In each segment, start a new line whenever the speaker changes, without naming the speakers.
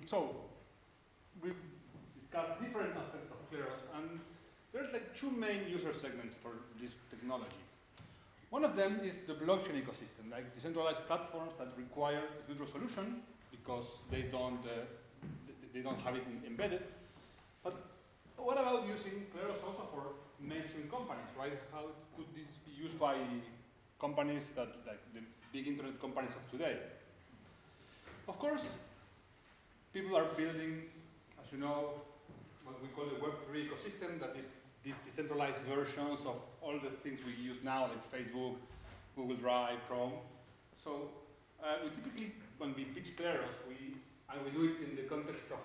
So we discussed different aspects of Kleros, and there's like two main user segments for this technology. One of them is the blockchain ecosystem, like decentralized platforms that require dispute resolution because they don't have it embedded. But what about using Kleros also for mainstream companies, right? How could this be used by companies that, like the big internet companies of today? Of course, people are building, as you know, what we call the Web3 ecosystem, that is these decentralized versions of all the things we use now, like Facebook, Google Drive, Chrome. So we typically, when we pitch Kleros, we do it in the context of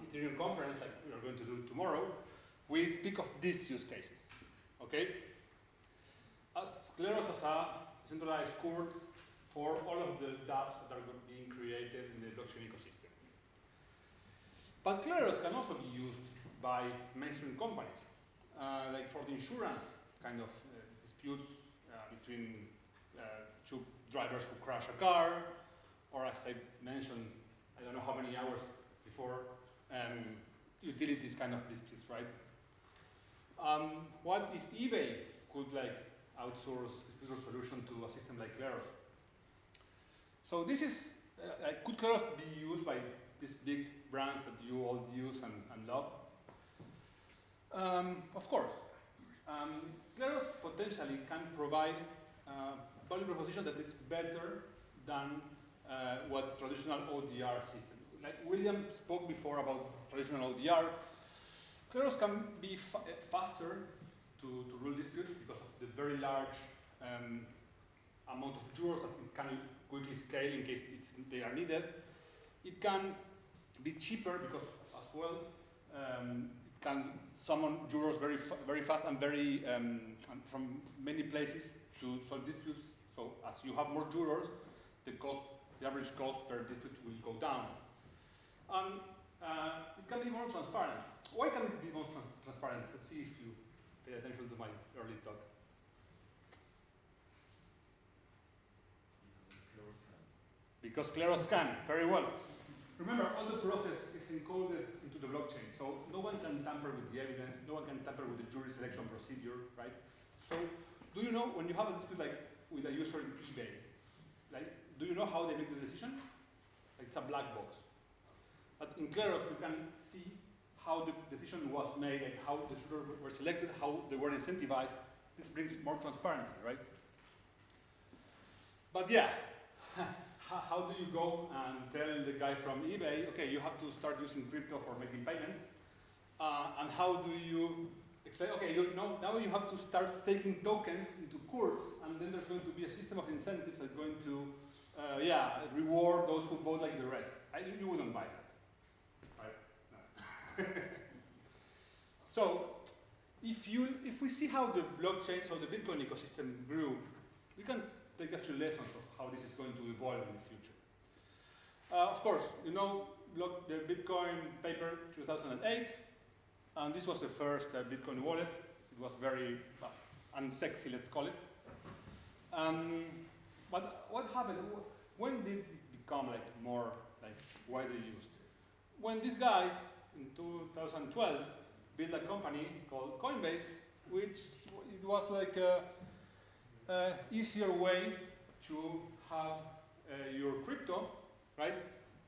Ethereum conference, like we are going to do tomorrow. We speak of these use cases, okay? As Kleros as a decentralized court for all of the dApps that are being created in the blockchain ecosystem. But Kleros can also be used by mainstream companies, like for the insurance kind of disputes between two drivers who crash a car, or as I mentioned, I don't know how many hours before, utilities kind of disputes, right? What if eBay could like outsource dispute resolution to a system like Kleros? So this is, could Kleros be used by these big brands that you all use and love? Of course. Kleros potentially can provide value proposition that is better than what traditional ODR system. Like William spoke before about traditional ODR, Kleros can be faster to rule disputes because of the very large amount of jurors that it can quickly scale in case they are needed. It can be cheaper because as well it can summon jurors very fast and very and from many places to solve disputes. So as you have more jurors, the average cost per dispute will go down. And it can be more transparent. Why can it be more transparent? Let's see if you pay attention to my early talk. Because Kleros can, very well. Remember, all the process is encoded into the blockchain, so no one can tamper with the evidence, no one can tamper with the jury selection procedure, right? So, do you know, when you have a dispute like with a user in eBay, like, do you know how they make the decision? Like, it's a black box. But in Kleros, you can see how the decision was made, like how the jurors were selected, how they were incentivized. This brings more transparency, right? But yeah, how do you go and tell the guy from eBay, okay, you have to start using crypto for making payments? And how do you explain, okay, now you have to start staking tokens into courts, and then there's going to be a system of incentives that's going to, reward those who vote like the rest. You wouldn't buy that. So, if we see how the blockchain, so the Bitcoin ecosystem grew, we can take a few lessons of how this is going to evolve in the future. Of course, you know the Bitcoin paper 2008, and this was the first Bitcoin wallet. It was very unsexy, let's call it. But what happened? When did it become like more like widely used? When these guys in 2012 built a company called Coinbase, which it was like a easier way to have your crypto, right?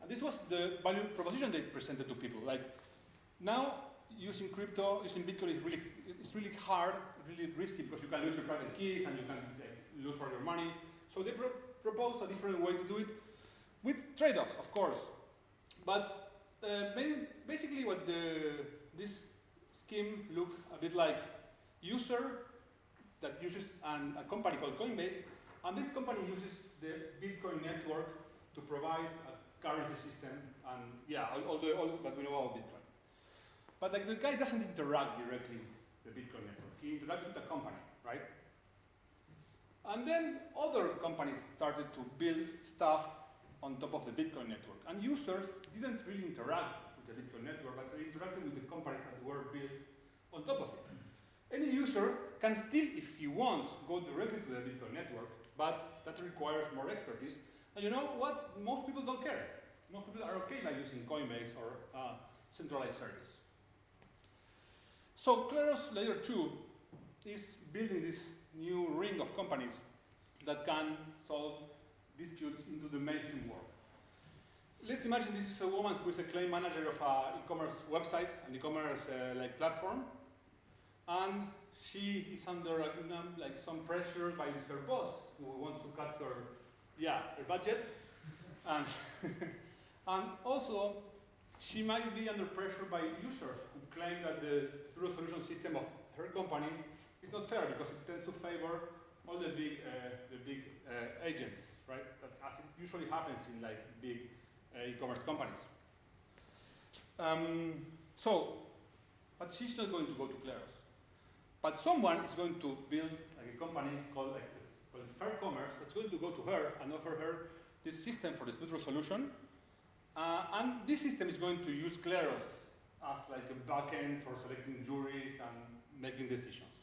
And this was the value proposition they presented to people. Like now, using crypto, using Bitcoin is really hard, really risky because you can lose your private keys and you can lose all your money. So they proposed a different way to do it with trade-offs, of course. But basically what this scheme looked a bit like user that uses a company called Coinbase, and this company uses the Bitcoin network to provide a currency system and all that we know about Bitcoin. But like the guy doesn't interact directly with the Bitcoin network. He interacts with the company, right? And then other companies started to build stuff on top of the Bitcoin network. And users didn't really interact with the Bitcoin network, but they interacted with the companies that were built on top of it. Any user can still, if he wants, go directly to the Bitcoin network, but that requires more expertise. And you know what? Most people don't care. most people are okay by using Coinbase or centralized service. So Kleros Layer 2 is building this new ring of companies that can solve disputes into the mainstream world. Let's imagine this is a woman who is a claim manager of an e-commerce website, an e-commerce like platform, and she is under like some pressure by her boss who wants to cut her budget, and and also she might be under pressure by users who claim that the solution system of her company is not fair because it tends to favor all the big agents, right? That as it usually happens in like big e-commerce companies. But she's not going to go to Kleros. But someone is going to build like a company called Fair Commerce that's going to go to her and offer her this system for dispute resolution. And this system is going to use Kleros as like a backend for selecting juries and making decisions.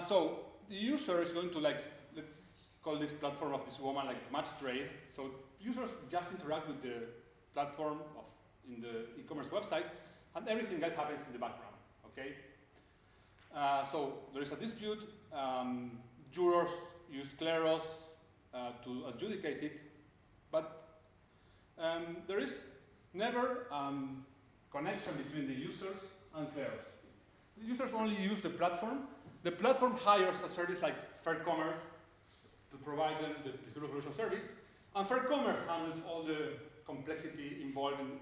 So the user is going to let's call this platform of this woman like match trade. So users just interact with the platform in the e-commerce website, and everything else happens in the background, okay? So there is a dispute, jurors use Kleros to adjudicate it, but there is never connection between the users and Kleros. The users only use the platform. The platform hires a service like Fair Commerce to provide them the dispute resolution service, and Fair Commerce handles all the complexity involved in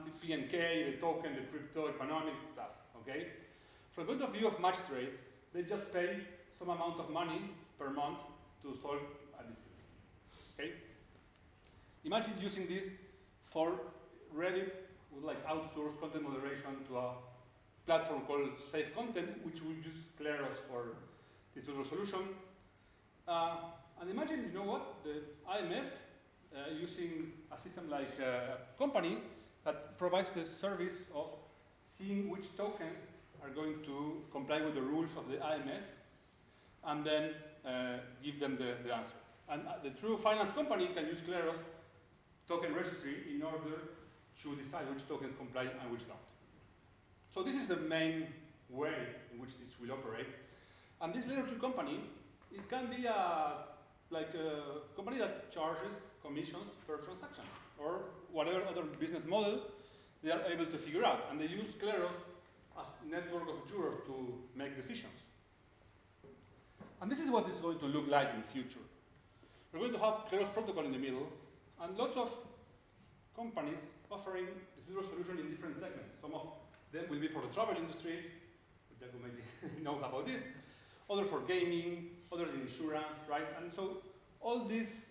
the P&K, the token, the crypto, economic stuff, okay? From the point of view of match trade, they just pay some amount of money per month to solve a dispute, okay? Imagine using this for Reddit with like outsourced content moderation to a platform called Safe Content, which will use Kleros for dispute resolution. And imagine, you know what, the IMF using a system like a company that provides the service of seeing which tokens are going to comply with the rules of the IMF and then give them the answer. And the true finance company can use Kleros token registry in order to decide which tokens comply and which don't. So this is the main way in which this will operate. And this layer 2 company, it can be a company that charges commissions per transaction or whatever other business model they are able to figure out. And they use Kleros as a network of jurors to make decisions. And this is what it's going to look like in the future. We're going to have Kleros protocol in the middle and lots of companies offering dispute resolution in different segments. Some of them will be for the travel industry, that will maybe know about this, others for gaming, others in insurance, right? And so all these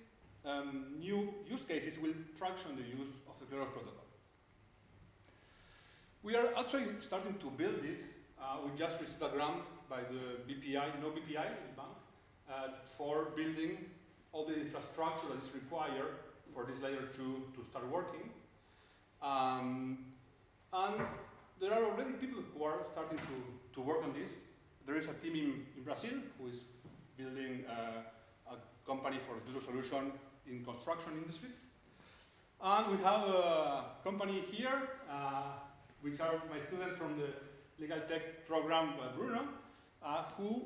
new use cases will traction the use of the Kleros protocol. We are actually starting to build this. We just received a grant by the BPI, BPI, the bank, for building all the infrastructure that is required for this layer 2 to start working. And there are already people who are starting to work on this. There is a team in Brazil who is building a company for dispute resolution in construction industries. And we have a company here, which are my students from the legal tech program, Bruno, who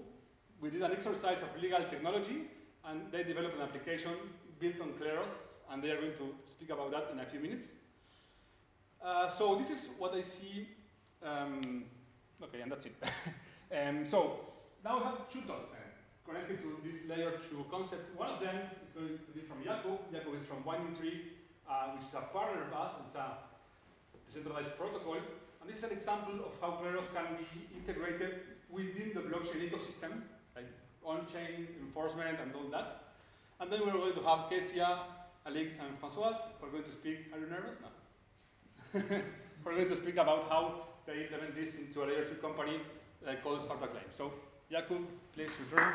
we did an exercise of legal technology, and they developed an application built on Kleros, and they are going to speak about that in a few minutes. So this is what I see. Okay, and that's it. So now we have two dots connected to this layer 2 concept. One of them is going to be from Jakub. Jakub is from Winding Tree, which is a partner of us. It's a decentralized protocol. And this is an example of how Kleros can be integrated within the blockchain ecosystem, like on-chain enforcement and all that. And then we're going to have Kezia, Alex, and Françoise who are going to speak. Are you nervous? No. We're going to speak about how they implement this into a layer 2 company called Startup Claim. So, Jakub, please return.